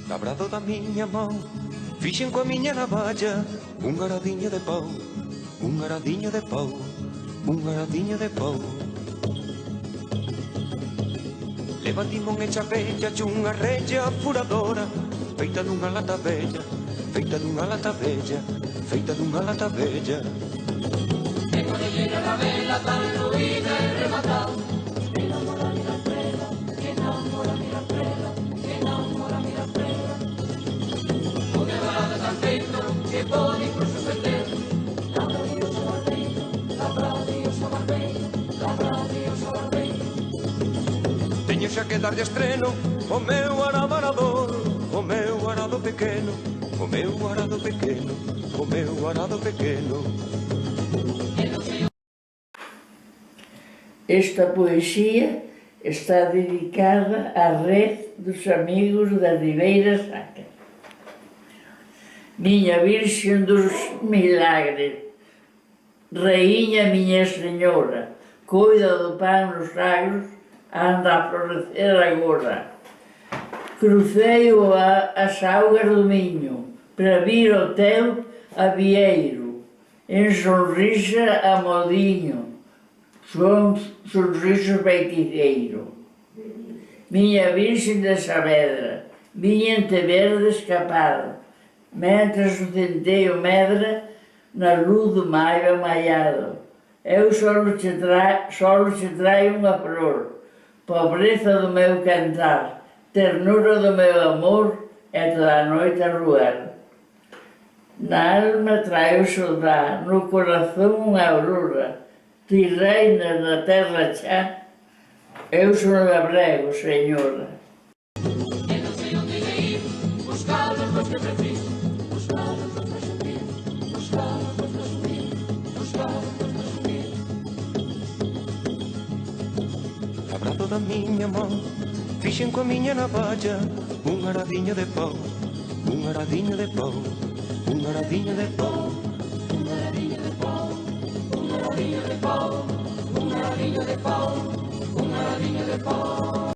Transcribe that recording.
Labrado da miña mão, fixen coa miña navalla un aradiño de pau, un aradiño de pau, un aradiño de pau. Leva timón e chapella chunha rella furadora, feita dunha lata bella, feita dunha lata bella, feita dunha lata bella. E quando llega la vela tan fluida e rematada, enamora mi la prela, enamora mi la prela, enamora mi la prela. Una dorada tan feito que pode incluso perder. Labra Dios o barbeiro, labra Dios o barbeiro, labra Dios o barbeiro. Teño xa que darlle estreno o meu arado arador, o meu arado pequeno, o meu arado pequeno, o meu arado pequeno. Esta poesía está dedicada á red dos amigos da Ribeira Sacra. Miña Virxen dos Milagres, Raíña miña Señora, coida do pan nos agros, anda a florecer agora. Crucei as augas do Miño, para vir ao teu avieiro, en sonrisa a modiño, son sorriso feiticeiro. Miña Virxen de Saavedra, viñente verde escapada, mentras o centeo medra na luz do maio amaiado. Eu solo che traio unha flor, pobreza do meu cantar, ternura do meu amor e toda a noite a roer. Na alma traio saudade, no corazón unha aurora, ti reinas na terra xa, eu son labrego, Señora. E non sei onde ir, buscar os meus que preciso, buscar os meus para subir, buscar os meus para subir, buscar os meus para subir. Labrado da miña mão, fixen coa miña navalla un aradiño de pau, un aradiño de pau, un aradiño de pau. Un aradiño de pau, un aradiño de pau, un aradiño de pau, un aradiño de pau.